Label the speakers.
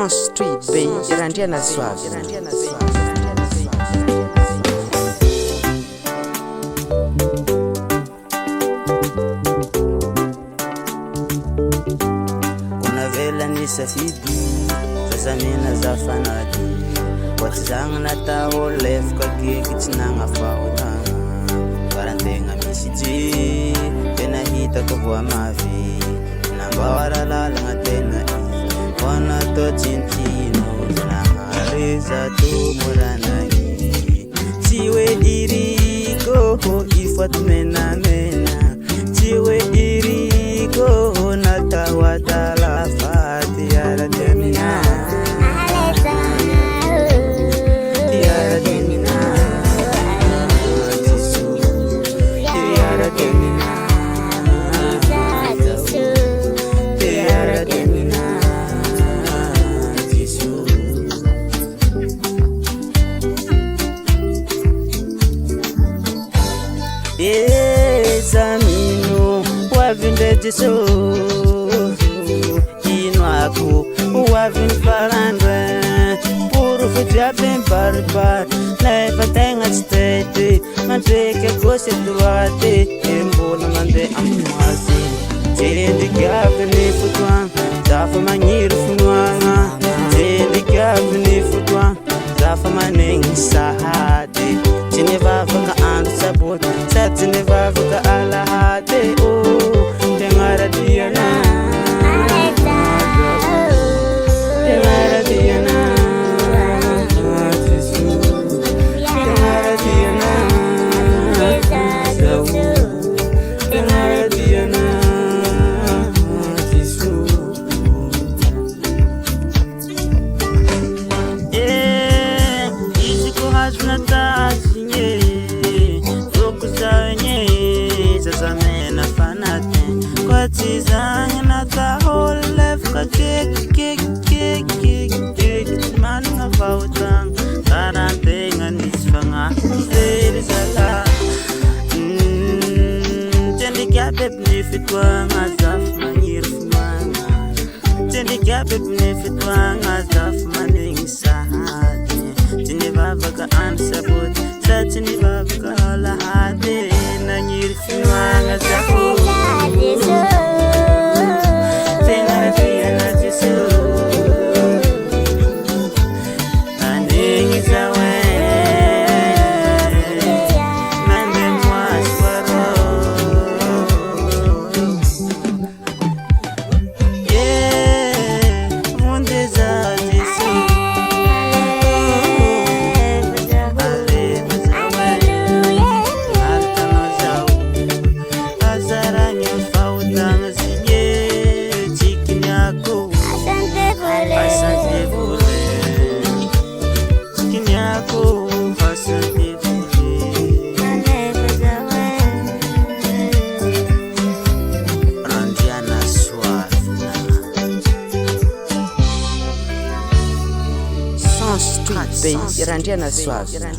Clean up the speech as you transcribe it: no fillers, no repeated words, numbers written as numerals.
Speaker 1: Sans Street Bay, Randrianasoavina.
Speaker 2: Safidy fazamina zafanady watizagna natao lefoka keky tsy nagnafaona karantegna misy je tena hitako voa mavy namboara lalagna tena wana to tsintsino nahareza to moranagi tsy hoe iriko ifato menamena tsy hoe iriko natao atalafa Examino wavinde diso inoako wavin farandre puro fitria bem barbar nefa tegna tsy tety mandreka gauche droite embola mande amasi jendikaviny fotoagna zafa magniry finoana jendikaviny fotoagna zafa manegny sahady tsy nevavaka andro saboty sady tsy nevavaka alahady tegna radiana Zang na ta whole left ka kick mananga fautang karantenga nisfanga zeri sala tendi kapep ni fitwanga zaf mangir fumanga tendi kapep ni fitwanga zaf maning sahati tini babaka ansabut satini babaka lahade nangir fumanga zafu
Speaker 1: Randrianasoavina.